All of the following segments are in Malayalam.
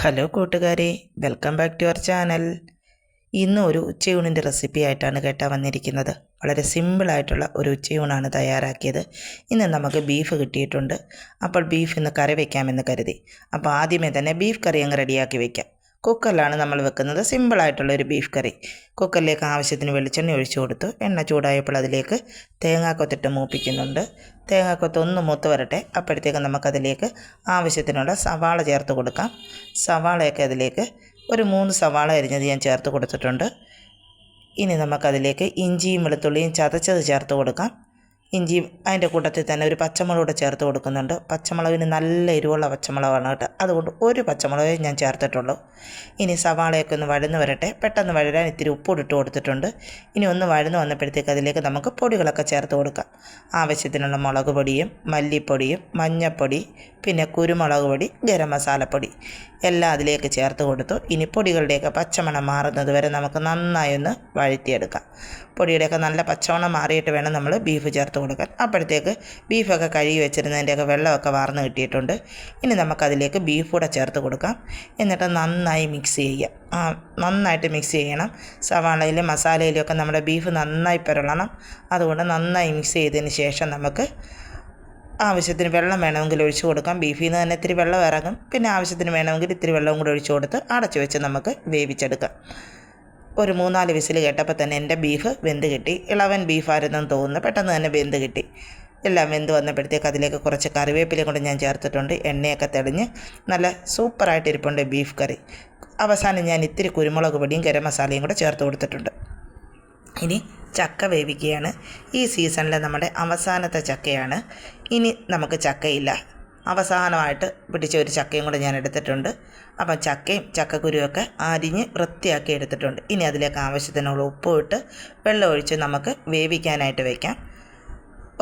ഹലോ കൂട്ടുകാരെ, welcome back to our channel. ഇന്ന് ഒരു ഉച്ചയൂണിൻ്റെ റെസിപ്പി ആയിട്ടാണ് വന്നിരിക്കുന്നത്. വളരെ സിമ്പിളായിട്ടുള്ള ഒരു ഉച്ചയൂണാണ് തയ്യാറാക്കിയത്. ഇന്ന് നമുക്ക് ബീഫ് കിട്ടിയിട്ടുണ്ട്. അപ്പോൾ ബീഫ് ഇന്ന് കറി വയ്ക്കാമെന്ന് കരുതി. അപ്പോൾ ആദ്യമേ തന്നെ ബീഫ് കറി അങ്ങ് റെഡിയാക്കി വയ്ക്കാം. കുക്കറിലാണ് നമ്മൾ വെക്കുന്നത്. സിമ്പിളായിട്ടുള്ളൊരു ബീഫ് കറി. കുക്കറിലേക്ക് ആവശ്യത്തിന് വെളിച്ചെണ്ണ ഒഴിച്ചു കൊടുത്തു. എണ്ണ ചൂടായപ്പോൾ അതിലേക്ക് തേങ്ങാക്കൊത്തിട്ട് മൂപ്പിക്കുന്നുണ്ട്. തേങ്ങാക്കൊത്ത് ഒന്ന് മൂത്ത് വരട്ടെ. അപ്പോഴത്തേക്ക് നമുക്കതിലേക്ക് ആവശ്യത്തിനുള്ള സവാള ചേർത്ത് കൊടുക്കാം. സവാളയൊക്കെ അതിലേക്ക് ഒരു 3 സവാള അരിഞ്ഞത് ഞാൻ ചേർത്ത് കൊടുത്തിട്ടുണ്ട്. ഇനി നമുക്കതിലേക്ക് ഇഞ്ചിയും വെളുത്തുള്ളിയും ചതച്ചത് ചേർത്ത് കൊടുക്കാം. ഇഞ്ചിയും അതിൻ്റെ കൂട്ടത്തിൽ തന്നെ ഒരു പച്ചമുളക് കൂടെ ചേർത്ത് കൊടുക്കുന്നുണ്ട്. പച്ചമുളകിന് നല്ല എരിവുള്ള പച്ചമുളകാണ് കേട്ടോ, അതുകൊണ്ട് ഒരു പച്ചമുളകേ ഞാൻ ചേർത്തിട്ടുള്ളൂ. ഇനി സവാളയൊക്കെ ഒന്ന് വഴന്ന് വരട്ടെ. പെട്ടെന്ന് വഴരാൻ ഇത്തിരി ഉപ്പിട്ട് കൊടുത്തിട്ടുണ്ട്. ഇനി ഒന്ന് വഴന്ന് വന്നപ്പോഴത്തേക്ക് അതിലേക്ക് നമുക്ക് പൊടികളൊക്കെ ചേർത്ത് കൊടുക്കാം. ആവശ്യത്തിനുള്ള മുളക് പൊടിയും മല്ലിപ്പൊടിയും മഞ്ഞൾപ്പൊടി, പിന്നെ കുരുമുളക് പൊടി, ഗരം മസാലപ്പൊടി എല്ലാം അതിലേക്ക് ചേർത്ത് കൊടുത്തു. ഇനി പൊടികളുടെയൊക്കെ പച്ചമണം മാറുന്നത് വരെ നമുക്ക് നന്നായി ഒന്ന് വഴറ്റിയെടുക്കാം. പൊടിയുടെയൊക്കെ നല്ല പച്ചമണം മാറിയിട്ട് വേണം നമ്മൾ ബീഫ് ചേർത്ത് കൊടുക്കാൻ. അപ്പോഴത്തേക്ക് ബീഫൊക്കെ കഴുകി വെച്ചിരുന്നതിൻ്റെയൊക്കെ വെള്ളമൊക്കെ വാർന്ന് കിട്ടിയിട്ടുണ്ട്. ഇനി നമുക്കതിലേക്ക് ബീഫ് കൂടെ ചേർത്ത് കൊടുക്കാം. എന്നിട്ട് നന്നായി മിക്സ് ചെയ്യാം. നന്നായിട്ട് മിക്സ് ചെയ്യണം. സവാളയിലും മസാലയിലും ഒക്കെ നമ്മുടെ ബീഫ് നന്നായി പുരളണം. അതുകൊണ്ട് നന്നായി മിക്സ് ചെയ്തതിന് ശേഷം നമുക്ക് ആവശ്യത്തിന് വെള്ളം വേണമെങ്കിൽ ഒഴിച്ചു കൊടുക്കാം. ബീഫിൽ നിന്ന് തന്നെ ഇത്തിരി വെള്ളം ഇറങ്ങും. പിന്നെ ആവശ്യത്തിന് വേണമെങ്കിൽ ഇത്തിരി വെള്ളവും കൂടി ഒഴിച്ചു കൊടുത്ത് അടച്ചു വെച്ച് നമുക്ക് വേവിച്ചെടുക്കാം. ഒരു 3-4 വിസിൽ കേട്ടപ്പോൾ തന്നെ എൻ്റെ ബീഫ് വെന്ത് കിട്ടി. ഇളവൻ ബീഫായിരുന്നെന്ന് തോന്നുന്നു. പെട്ടെന്ന് തന്നെ വെന്ത് കിട്ടി. എല്ലാം വെന്ത് വന്നപ്പോഴത്തേക്ക് അതിലേക്ക് കുറച്ച് കറിവേപ്പിലയും കൂടെ ഞാൻ ചേർത്തിട്ടുണ്ട്. എണ്ണയൊക്കെ തെളിഞ്ഞ് നല്ല സൂപ്പറായിട്ട് ഇരിപ്പുണ്ട് ബീഫ് കറി. അവസാനം ഞാൻ ഇത്തിരി കുരുമുളക് പൊടിയും ഗരം മസാലയും കൂടെ ചേർത്ത് കൊടുത്തിട്ടുണ്ട്. ഇനി ചക്ക വേവിക്കുകയാണ്. ഈ സീസണിലെ നമ്മുടെ അവസാനത്തെ ചക്കയാണ്. ഇനി നമുക്ക് ചക്കയില്ല. അവസാനമായിട്ട് പിടിച്ച ഒരു ചക്കയും കൂടെ ഞാൻ എടുത്തിട്ടുണ്ട്. അപ്പം ചക്കയും ചക്കക്കുരുവൊക്കെ അരിഞ്ഞ് വൃത്തിയാക്കി എടുത്തിട്ടുണ്ട്. ഇനി അതിലേക്ക് ആവശ്യത്തിനുള്ള ഉപ്പ് ഇട്ട് വെള്ളം ഒഴിച്ച് നമുക്ക് വേവിക്കാനായിട്ട് വയ്ക്കാം.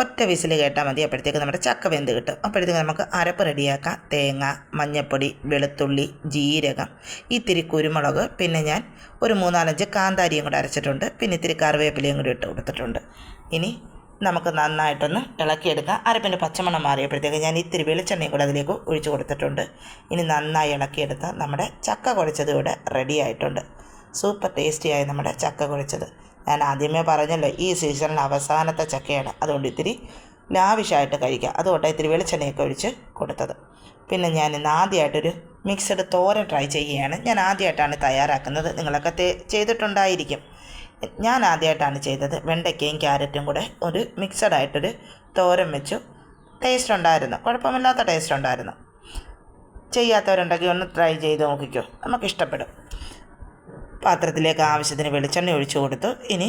ഒറ്റ വിസിൽ കേട്ടാൽ മതി. അപ്പോഴത്തേക്ക് നമ്മുടെ ചക്ക വെന്ത് കിട്ടും. അപ്പോഴത്തേക്ക് നമുക്ക് അരപ്പ് റെഡിയാക്കാം. തേങ്ങ, മഞ്ഞൾപ്പൊടി, വെളുത്തുള്ളി, ജീരകം, ഇത്തിരി കുരുമുളക്, പിന്നെ ഞാൻ ഒരു 3-4 കാന്താരിയും കൂടെ അരച്ചിട്ടുണ്ട്. പിന്നെ ഇത്തിരി കറിവേപ്പിലയും കൂടി ഇട്ട് കൊടുത്തിട്ടുണ്ട്. ഇനി നമുക്ക് നന്നായിട്ടൊന്ന് ഇളക്കിയെടുക്കാം. അരപ്പിൻ്റെ പച്ചമണം മാറിയപ്പോഴത്തേക്ക് ഞാൻ ഇത്തിരി വെളിച്ചെണ്ണയും കൂടെ അതിലേക്ക് ഒഴിച്ച് കൊടുത്തിട്ടുണ്ട്. ഇനി നന്നായി ഇളക്കിയെടുത്താൽ നമ്മുടെ ചക്ക കുഴച്ചത് ഇവിടെ റെഡി ആയിട്ടുണ്ട്. സൂപ്പർ ടേസ്റ്റിയായി നമ്മുടെ ചക്ക കുഴച്ചത്. ഞാൻ ആദ്യമേ പറഞ്ഞല്ലോ, ഈ സീസണിൽ അവസാനത്തെ ചക്കയാണ്. അതുകൊണ്ട് ഇത്തിരി ലാവിഷായിട്ട് കഴിക്കാം. അതുകൊണ്ടാണ് ഇത്തിരി വെളിച്ചെണ്ണയൊക്കെ ഒഴിച്ച് കൊടുത്തത്. പിന്നെ ഞാൻ ഇന്ന് ആദ്യമായിട്ടൊരു മിക്സഡ് തോരൻ ട്രൈ ചെയ്യുകയാണ്. ഞാൻ ആദ്യമായിട്ടാണ് തയ്യാറാക്കുന്നത്. നിങ്ങളൊക്കെ ചെയ്തിട്ടുണ്ടായിരിക്കും. ഞാൻ ആദ്യമായിട്ടാണ് ചെയ്തത്. വെണ്ടയ്ക്കയും ക്യാരറ്റും കൂടെ ഒരു മിക്സഡായിട്ടൊരു തോരൻ വെച്ചു. ടേസ്റ്റ് ഉണ്ടായിരുന്നു, കുഴപ്പമില്ലാത്ത ടേസ്റ്റ് ഉണ്ടായിരുന്നു. ചെയ്യാത്തവരുണ്ടെങ്കിൽ ഒന്ന് ട്രൈ ചെയ്ത് നോക്കിക്കോ, നമുക്കിഷ്ടപ്പെടും. പാത്രത്തിലേക്ക് ആവശ്യത്തിന് വെളിച്ചെണ്ണ ഒഴിച്ചു കൊടുത്തു. ഇനി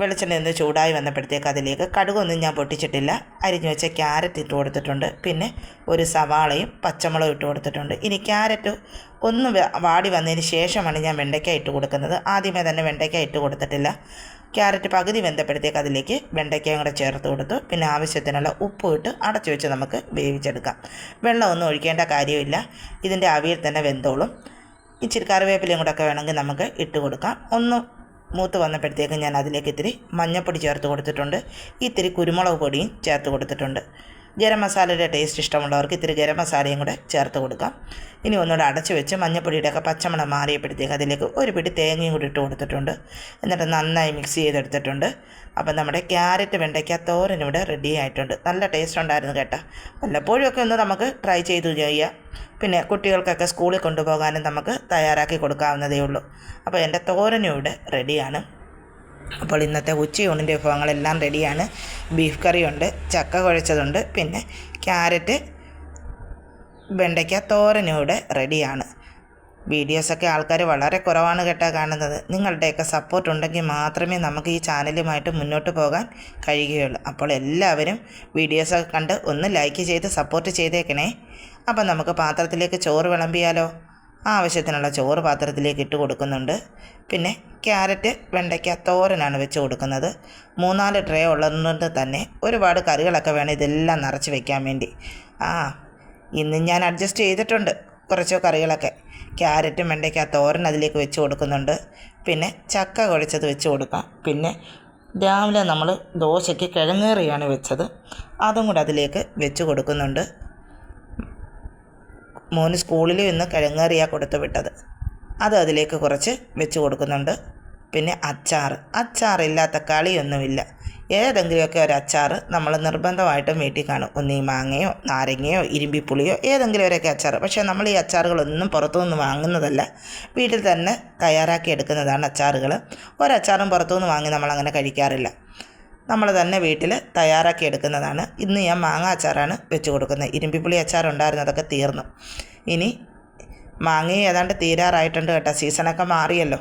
വെളിച്ചെണ്ണ ഒന്ന് ചൂടായി വന്നപ്പോഴത്തേക്ക് അതിലേക്ക് കടുകൊന്നും ഞാൻ പൊട്ടിച്ചിട്ടില്ല. അരിഞ്ഞു വെച്ച ക്യാരറ്റ് ഇട്ട് കൊടുത്തിട്ടുണ്ട്. പിന്നെ ഒരു സവാളയും പച്ചമുളകും ഇട്ട് കൊടുത്തിട്ടുണ്ട്. ഇനി ക്യാരറ്റ് ഒന്ന് വാടി വന്നതിന് ശേഷമാണ് ഞാൻ വെണ്ടയ്ക്ക ഇട്ട് കൊടുക്കുന്നത്. ആദ്യമേ തന്നെ വെണ്ടയ്ക്ക ഇട്ട് കൊടുത്തിട്ടില്ല. ക്യാരറ്റ് പകുതി വെന്തപ്പോഴത്തേക്ക് അതിലേക്ക് വെണ്ടയ്ക്കയും കൂടെ ചേർത്ത് കൊടുത്തു. പിന്നെ ആവശ്യത്തിനുള്ള ഉപ്പ് ഇട്ട് അടച്ചു വെച്ച് നമുക്ക് വേവിച്ചെടുക്കാം. വെള്ളമൊന്നും ഒഴിക്കേണ്ട കാര്യമില്ല, ഇതിൻ്റെ ആവിയിൽ തന്നെ വെന്തോളും. ഇച്ചിരി കറിവേപ്പിലയും കൂടെ ഒക്കെ വേണമെങ്കിൽ നമുക്ക് ഇട്ട് കൊടുക്കാം. ഒന്ന് മൂത്ത് വന്നപ്പോഴത്തേക്ക് ഞാൻ അതിലേക്ക് ഇത്തിരി മഞ്ഞൾപ്പൊടി ചേർത്ത് കൊടുത്തിട്ടുണ്ട്. ഇത്തിരി കുരുമുളക് പൊടിയും ചേർത്ത് കൊടുത്തിട്ടുണ്ട്. ഗരം മസാലയുടെ ടേസ്റ്റ് ഇഷ്ടമുള്ളവർക്ക് ഇത്തിരി ഗരം മസാലയും കൂടെ ചേർത്ത് കൊടുക്കാം. ഇനി ഒന്നുകൂടെ അടച്ചു വെച്ച് മഞ്ഞൾപ്പൊടിയുടെയൊക്കെ പച്ചമണം മാറിയപ്പോഴത്തേക്ക് അതിലേക്ക് ഒരു പിടി തേങ്ങയും കൂടി ഇട്ട് കൊടുത്തിട്ടുണ്ട്. എന്നിട്ട് നന്നായി മിക്സ് ചെയ്തെടുത്തിട്ടുണ്ട്. അപ്പം നമ്മുടെ ക്യാരറ്റ് വെണ്ടയ്ക്ക തോരൻ ഇവിടെ റെഡി ആയിട്ടുണ്ട്. നല്ല ടേസ്റ്റ് ഉണ്ടായിരുന്നു കേട്ടോ. വല്ലപ്പോഴുമൊക്കെ ഒന്ന് നമുക്ക് ട്രൈ ചെയ്തു ചെയ്യാം. പിന്നെ കുട്ടികൾക്കൊക്കെ സ്കൂളിൽ കൊണ്ടുപോകാനും നമുക്ക് തയ്യാറാക്കി കൊടുക്കാവുന്നതേ ഉള്ളൂ. അപ്പോൾ എൻ്റെ തോരനും ഇവിടെ റെഡിയാണ്. അപ്പോൾ ഇന്നത്തെ ഉച്ചയൂണിൻ്റെ വിഭവങ്ങളെല്ലാം റെഡിയാണ്. ബീഫ് കറിയുണ്ട്, ചക്ക കുഴച്ചതുണ്ട്, പിന്നെ ക്യാരറ്റ് വെണ്ടയ്ക്ക തോരനും ഇവിടെ റെഡിയാണ്. വീഡിയോസൊക്കെ ആൾക്കാർ വളരെ കുറവാണ് കേട്ടോ കാണുന്നത്. നിങ്ങളുടെയൊക്കെ സപ്പോർട്ട് ഉണ്ടെങ്കിൽ മാത്രമേ നമുക്ക് ഈ ചാനലുമായിട്ട് മുന്നോട്ട് പോകാൻ കഴിയുകയുള്ളൂ. അപ്പോൾ എല്ലാവരും വീഡിയോസൊക്കെ കണ്ട് ഒന്ന് ലൈക്ക് ചെയ്ത് സപ്പോർട്ട് ചെയ്തേക്കണേ. അപ്പം നമുക്ക് പാത്രത്തിലേക്ക് ചോറ് വിളമ്പിയാലോ. ആവശ്യത്തിനുള്ള ചോറ് പാത്രത്തിലേക്ക് ഇട്ട് കൊടുക്കുന്നുണ്ട്. പിന്നെ ക്യാരറ്റ് വെണ്ടയ്ക്ക തോരനാണ് വെച്ച് കൊടുക്കുന്നത്. 3-4 ട്രേ ഉള്ളതുകൊണ്ട് തന്നെ ഒരുപാട് കറികളൊക്കെ വേണം ഇതെല്ലാം നിറച്ച് വയ്ക്കാൻ വേണ്ടി. ഇന്ന് ഞാൻ അഡ്ജസ്റ്റ് ചെയ്തിട്ടുണ്ട് കുറച്ച് കറികളൊക്കെ. ക്യാരറ്റും വെണ്ടയ്ക്ക തോരൻ അതിലേക്ക് വെച്ച് കൊടുക്കുന്നുണ്ട്. പിന്നെ ചക്ക കുഴച്ചത് വെച്ച് കൊടുക്കാം. പിന്നെ രാവിലെ നമ്മൾ ദോശയ്ക്ക് കിഴങ്ങേറിയാണ് വെച്ചത്, അതും കൂടെ അതിലേക്ക് വെച്ച് കൊടുക്കുന്നുണ്ട്. മോന് സ്കൂളിൽ ഇന്ന് കിഴങ്ങേറിയാണ് കൊടുത്തു വിട്ടത്. അത് അതിലേക്ക് കുറച്ച് വെച്ച് കൊടുക്കുന്നുണ്ട്. പിന്നെ അച്ചാറില്ലാത്ത കളിയൊന്നുമില്ല. ഏതെങ്കിലുമൊക്കെ ഒരു അച്ചാർ നമ്മൾ നിർബന്ധമായിട്ടും വീട്ടിൽ കാണും. ഒന്നീ മാങ്ങയോ നാരങ്ങയോ ഇരുമ്പിപ്പുളിയോ ഏതെങ്കിലും ഒരൊക്കെ അച്ചാർ. പക്ഷേ നമ്മൾ ഈ അച്ചാറുകളൊന്നും പുറത്തുനിന്ന് വാങ്ങുന്നതല്ല, വീട്ടിൽ തന്നെ തയ്യാറാക്കി എടുക്കുന്നതാണ് അച്ചാറുകൾ. ഒരച്ചാറും പുറത്തുനിന്ന് വാങ്ങി നമ്മളങ്ങനെ കഴിക്കാറില്ല. നമ്മൾ തന്നെ വീട്ടിൽ തയ്യാറാക്കി എടുക്കുന്നതാണ്. ഇന്ന് ഞാൻ മാങ്ങ അച്ചാറാണ് വെച്ച് കൊടുക്കുന്നത്. ഇരുമ്പിപ്പുളി അച്ചാറുണ്ടായിരുന്നു, അതൊക്കെ തീർന്നു. ഇനി മാങ്ങയും ഏതാണ്ട് തീരാറായിട്ടുണ്ട് കേട്ടോ. സീസണൊക്കെ മാറിയല്ലോ.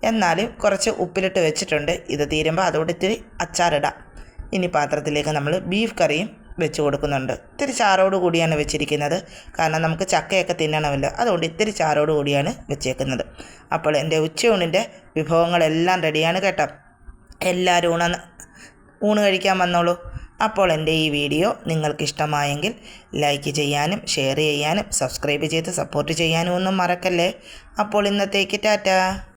എന്നാലും കുറച്ച് ഉപ്പിലിട്ട് വെച്ചിട്ടുണ്ട്. ഇത് തീരുമ്പോൾ അതോടെ ഇത്തിരി അച്ചാറിടാം. ഇനി പാത്രത്തിലേക്ക് നമ്മൾ ബീഫ് കറിയും വെച്ച് കൊടുക്കുന്നുണ്ട്. ഇത്തിരി ചാറോട് കൂടിയാണ് വെച്ചിരിക്കുന്നത്. കാരണം നമുക്ക് ചക്കയൊക്കെ തിന്നണമല്ലോ, അതുകൊണ്ട് ഇത്തിരി ചാറോട് കൂടിയാണ് വെച്ചേക്കുന്നത്. അപ്പോൾ എൻ്റെ ഉച്ചയൂണിൻ്റെ വിഭവങ്ങളെല്ലാം റെഡിയാണ് കേട്ടോ. എല്ലാവരും ഊണ് കഴിക്കാൻ വന്നോളൂ. അപ്പോൾ എൻ്റെ ഈ വീഡിയോ നിങ്ങൾക്കിഷ്ടമായെങ്കിൽ ലൈക്ക് ചെയ്യാനും ഷെയർ ചെയ്യാനും സബ്സ്ക്രൈബ് ചെയ്ത് സപ്പോർട്ട് ചെയ്യാനും ഒന്നും മറക്കല്ലേ. അപ്പോൾ ഇന്നത്തേക്ക് ടാറ്റാ.